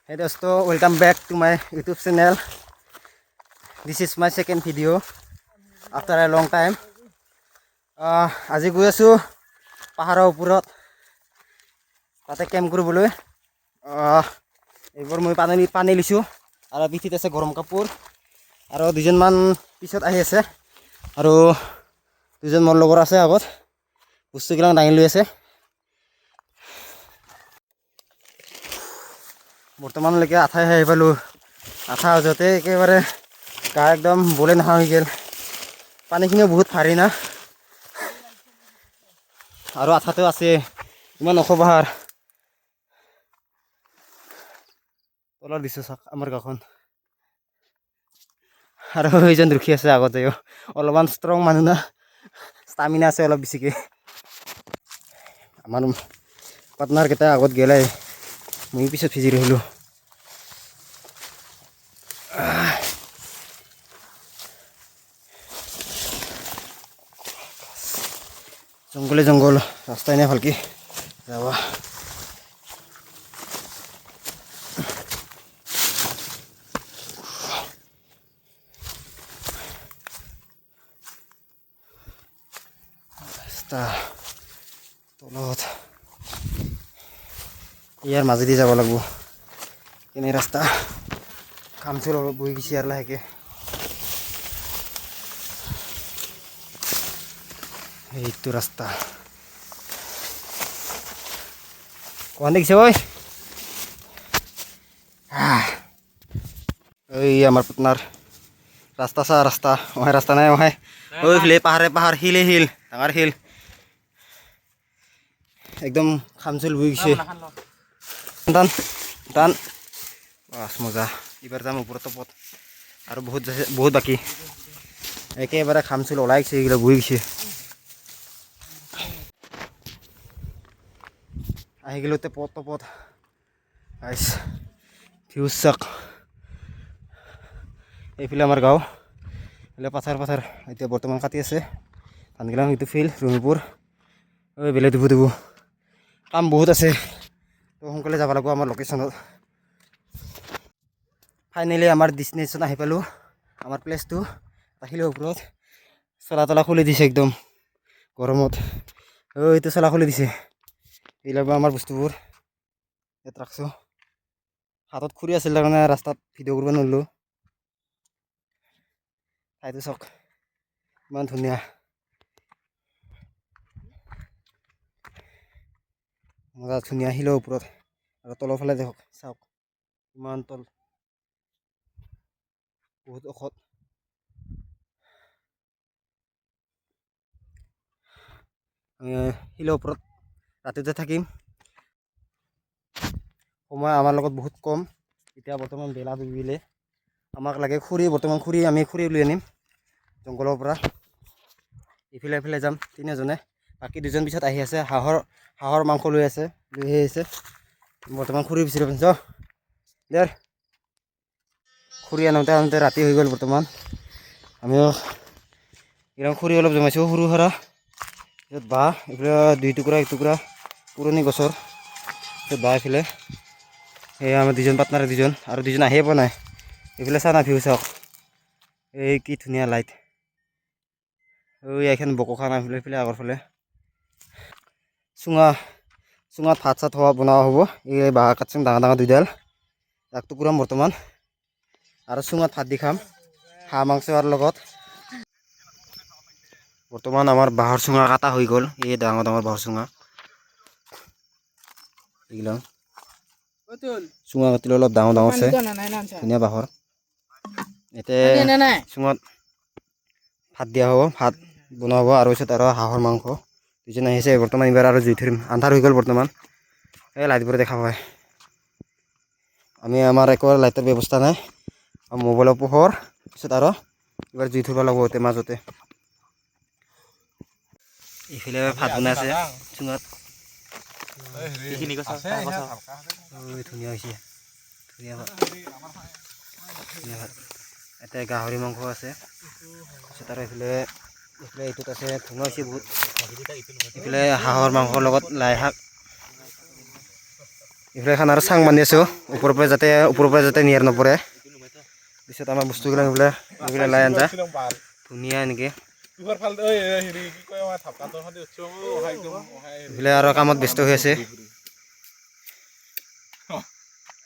Hey dosto, welcome back to my YouTube channel. This is my second video after a long time. আজি গৈ আছো পাহাৰৰ ওপৰত তাতে কেম্প কৰিবলৈ। এইবোৰ মই পানী লৈছো আৰু পিঠিত আছে গৰম কাপোৰ আৰু দুজনমান পিছত আহি আছে আৰু দুজন মোৰ লগৰ আছে আগত বস্তুবিলাক দাঙি লৈ আছে। বৰ্তমানলৈকে আঠাই আহি পালোঁ। আঠা যাওঁতে একেবাৰে গা একদম বলে নহা হৈ গ'ল। পানীখিনিও বহুত ভাৰী না আৰু আঠাটো আছে ইমান ওখ পাহাৰ। তলত দিছোঁ চাওক আমাৰ গাঁওখন আৰু এইজন ৰখি আছে আগতে অলপমান ষ্ট্ৰং মানুহ না, ষ্টামিনা আছে অলপ বেছিকৈ। আমাৰ পাৰ্টনাৰকেইটা আগত গেলাই, মই পিছত ভিজি ৰহিলোঁ। জংঘলে জংঘল ৰাস্তাই নাই ভালকৈ যাবা। ৰাস্তা তলত ইয়াৰ মাজেদি যাব লাগিব। কেনে ৰাস্তা কাম চল অলপ বহি গৈছে আৰু লাহেকৈ। এইটো ৰাস্তা কোৱা দেখিছে ঐ। এই আমাৰ পাৰ্টনাৰ ৰাস্তা চা ৰাস্তা ওহাই ৰাস্তা নাই ওহাই ঐ ফিলে পাহাৰে পাহাৰ শিলে শিল ডাঙৰ শিল একদম খামচুল বহি গৈছে। টান টান বাছ মজা। এইবাৰ যাম ওপৰত টপত আৰু বহুত বাকী একেবাৰে খামচুল ওলাই গৈছে, এইবিলাক বহি গৈছে। আহি গ'লো টপত আইচ ভিউজ চাওক। এইফালে আমাৰ গাঁও, এইফালে পাথাৰ এতিয়া বৰ্তমান কাটি আছে ধানগিলাং। এইটো ফিল্ড ৰঙিপুৰ। ঐ বেলেগ দিব কাম বহুত আছে, তো সোনকালে যাব লাগিব আমাৰ লোকেশ্যনত। ফাইনেলি আমাৰ ডেষ্টিনেশ্যন আহি পালোঁ, আমাৰ প্লেচটো আহিলোঁ ওপৰত। চলা তলা খুলি দিছে একদম গৰমত। এইটো চলা খুলি দিছে, এইবিলাক আমাৰ বস্তুবোৰ ইয়াত ৰাখছোঁ। হাতত খুৰি আছিল কাৰণে ৰাস্তাত ভিডিঅ' কৰিব নোৱাৰিলোঁ। ঠাইটো চাওক ইমান ধুনীয়া, মজা ধুনীয়া শিলৰ ওপৰত। আৰু তলৰ ফালে দেখক চাওক ইমান তল, বহুত ওখ। আমি শিলৰ ওপৰত ৰাতিতে থাকিম। সময় আমাৰ লগত বহুত কম, এতিয়া বৰ্তমান বেলা ডুবিলে। আমাক লাগে খৰি, বৰ্তমান আমি খৰি লৈ আনিম জংঘলৰ পৰা। ইফালে যাম তিনিজনে, বাকী দুজন পিছত আহি আছে। হাঁহৰ মাংস লৈ আহি আছে। বৰ্তমান খৰি বিচাৰি পাইছ দেৰ খৰি আনোতে ৰাতি হৈ গ'ল। বৰ্তমান আমিও এইবিলাক খৰি অলপ জমাইছোঁ সৰু সুৰা। পিছত বাঁহ এইফালে দুই টুকুৰা একটুকুৰা পুৰণি গছৰ বাঁহ। এইফালে সেয়া আমাৰ দুজন পাৰ্টনাৰ, দুজন আৰু দুজন আহিয়ে পোৱা নাই। এইফালে চা না ভিউ চাওক, এই কি ধুনীয়া লাইট। এইখন বকোখান এইফালে আগৰ ফালে চুঙাত ভাত চাত বনোৱা হ'ব। এই বাঁহ কাটচোন ডাঙৰ দুইডাল, এক টুকুৰা বৰ্তমান আৰু চুঙাত ভাত দি খাম হাঁহ মাংসৰ লগত। বৰ্তমান আমাৰ বাঁহৰ চুঙা কাটা হৈ গ'ল। এই ডাঙৰ বাঁহৰ চুঙা এইগিলা চুঙা কাটিলে অলপ ডাঙৰ আছে, ধুনীয়া বাঁহৰ। এতিয়া চুঙাত ভাত দিয়া হ'ব, ভাত বনোৱা হ'ব আৰু পিছত আৰু হাঁহৰ মাংস। দুজন আহিছে বৰ্তমান, এইবাৰ আৰু জুই ধৰিম। আন্ধাৰ হৈ গ'ল বৰ্তমান, এই লাইটবোৰ দেখা পায়। আমাৰ একো লাইটৰ ব্যৱস্থা নাই, মোবাইলৰ পোহৰ। পিছত আৰু এইবাৰ জুই ধৰিব লাগিব এতিয়া মাজতে। এইফালে ভাত বনাই আছে চুঙাত। ধুনীয়া হৈছে, ধুনীয়া ভাত। এতিয়া গাহৰি মাংস আছে। তাৰপিছত আৰু এইফালে এইটোত আছে ধুনীয়া হৈছে বহুত। এইফালে হাঁহৰ মাংসৰ লগত লাই শাক। এইফালে এখন আৰু চাং বান্ধি আছোঁ ওপৰৰ পৰা যাতে নিয়াৰ নপৰে পিছত আমাৰ বস্তুবিলাক এইবিলাক লাই আঞ্জা ধুনীয়া এনেকৈ এইফালে আৰু কামত ব্যস্ত হৈ আছে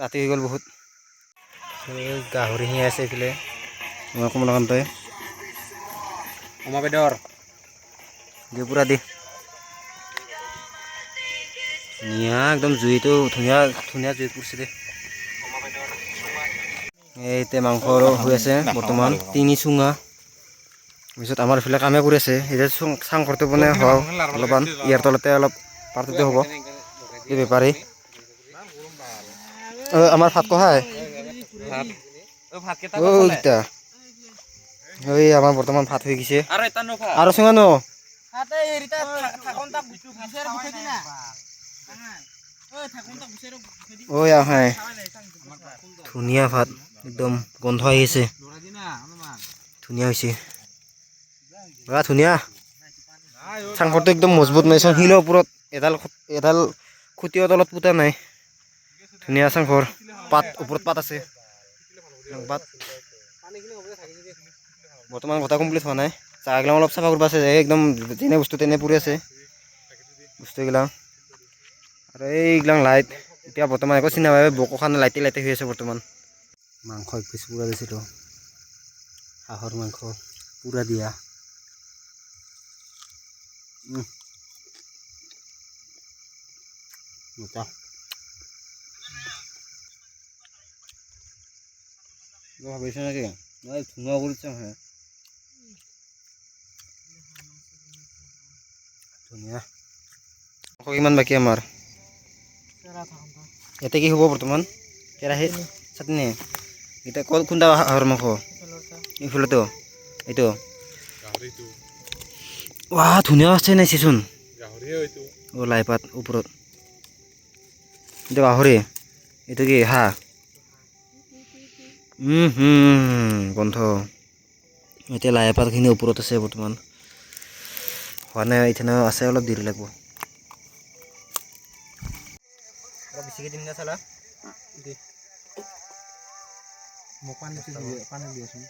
ৰাতি হৈ গ'ল বহুত গাহৰি শিঙি আছে এইফালে আমাৰ কমলাকান্তই বেদৰ দি পুৰা দি ধুনীয়া একদম জুইটো ধুনীয়া জুই পৰিছে দে এতিয়া মাংস হৈ আছে বৰ্তমান 3 চুঙা পিছত আমাৰ এইফালে কামে কৰি আছে এতিয়া চাং ঘৰটো মানে হোৱা অলপমান ইয়াৰ তলতে অলপ পাৰটোতে হ'ব এই বেপাৰী আমাৰ ভাত কহাই আমাৰ বৰ্তমান ভাত হৈ গৈছে আৰু চুঙা ন ধুনীয়া ভাত একদম গন্ধ আহিছে ধুনীয়া হৈছে ধুনীয়া চাংঘৰটো একদম মজবুত নাই শিলৰ ওপৰত এডাল খুটিও তলত পুতা নাই ধুনীয়া চাংঘৰ পাত ওপৰত পাত আছে পাত বৰ্তমান কথা কমপ্লিট হোৱা নাই চাহগিলা অলপ চাফা কৰিব আছে একদম যেনে বস্তু তেনে পৰি আছে বস্তুগিলা আৰু এইগিলাক লাইট এতিয়া বৰ্তমান একো চিনা পাই বকোখান লাইটে হৈ আছে বৰ্তমান মাংস এক পিচ পুৰা দিছিলোঁ হাঁহৰ মাংস পুৰা দিয়া মজা ভাবিছে নাকি ধুমা কৰিছে ধুনীয়া কিমান বাকী আমাৰ ইয়াতে কি হ'ব বৰ্তমান কেৰাহীত চাটনি এতিয়া কোনটা হাঁহৰ মাংস এইফালেতো এইটো ধুনীয়া আছে নাইচোন লাই পাত ওপৰত এইটো গাহৰি এইটো কি হাঁহ গন্ধ এতিয়া লাই পাতখিনি ওপৰত আছে বৰ্তমান হোৱা নাই এতিয়া আছে অলপ দেৰি লাগিব বেছিকৈ দিম না চালা মোক পানী দিয়াচোন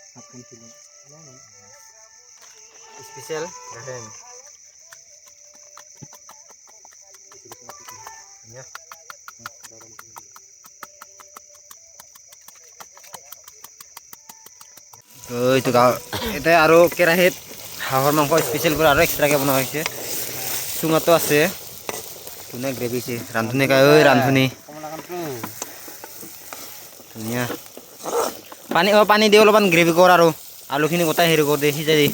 স্পেচিয়েল এইটো এতিয়া আৰু কেৰাহীত হাঁহৰ মাংস স্পেচিয়েল কৰি আৰু এক্সট্ৰাকৈ বনোৱা হৈছে চুঙাটো আছে ধুনীয়া গ্ৰেভি আছে ৰান্ধনি ৰান্ধনি ধুনীয়া পানী দি অলপমান গ্ৰেভি কৰ আৰু আলুখিনি গোটাই হেৰি কৰ দে সিজাই দি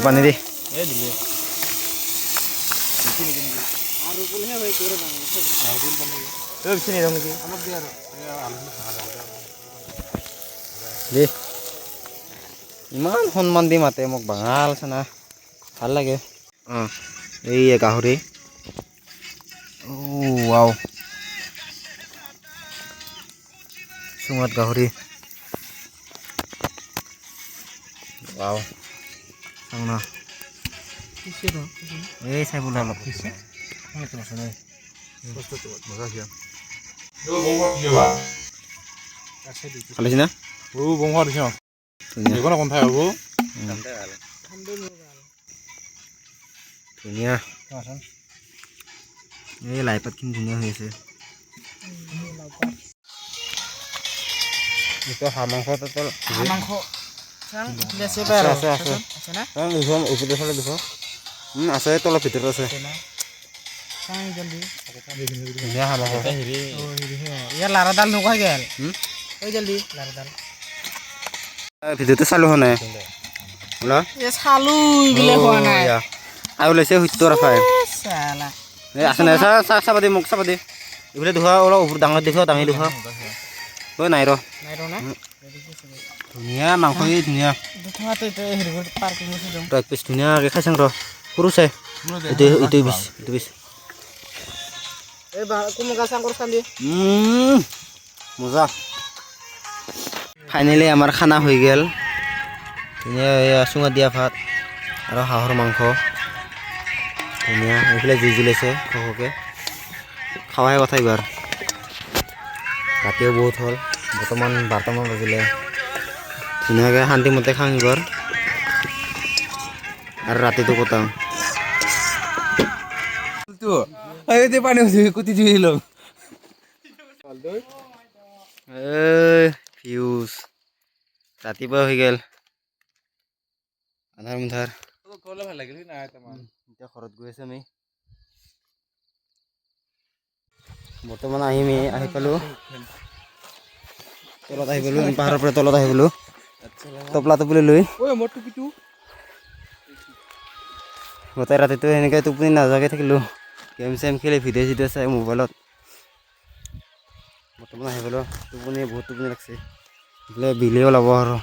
পানী দি ইমান সন্মান দি মাতে মোক বাঙাল চানা ভাল লাগে এই গাহৰি ৱাও চুঙাত গাহৰি ৱাও চাংনা এই চাই বোলে অলপ খালিছি না ধুনীয়া এই লাই পাতখিনি ধুনীয়া হৈ আছে হাঁহ মাংস আছে তলৰ ভিতৰত আছে ধুনীয়া হাঁহ মাংস ইয়াৰ লাৰাডাল নোকোৱা গেল জলদি লাৰাডাল ভিডিঅ'টো চালো হোৱা নাই আৰু ওলাইছে সত্তৰ আফাই আছে নাই চাবা দে মোক চাবা দে এইফালে দেখুৱা অলপ ডাঙৰ দেখুৱা দাঙি দেখুৱা নাই ৰ ধুনীয়া মাংস ধুনীয়া এক পিচ ধুনীয়াকৈ খাইছাং ৰ সৰু চাই এইটো পিচ মজা ফাইনেলি আমাৰ খানা হৈ গ'ল ধুনীয়া চুঙা দিয়া ভাত আৰু হাঁহৰ মাংস ধুনীয়া এইফালে জুই জ্বলাইছে সহকে খাৱাহে কথা এইবাৰ ৰাতিও বহুত হ'ল বৰ্তমান 12টা মান বাজিলে ধুনীয়াকৈ শান্তিমতে খাওঁ এইবাৰ আৰু ৰাতিটো কটাম পানী কুটি দি লম ফিউজ ৰাতিপুৱা হৈ গ'ল আধাৰ মুধাৰ এতিয়া ঘৰত গৈ আছে আমি বৰ্তমান আহি পালোঁ তলত আহি পালোঁ পাহাৰৰ পৰা তলত আহি পালোঁ টপলা টপলি লৈ গোটেই ৰাতিটো সেনেকৈ টোপনি নাযোৱাকৈ থাকিলোঁ গেম চেম খেলি ভিডিঅ' চিডিঅ' চাই মোবাইলত বৰ্তমান আহি পালোঁ টোপনি বহুত টোপনি লাগছে এইফালে বিলেও ওলাব আৰু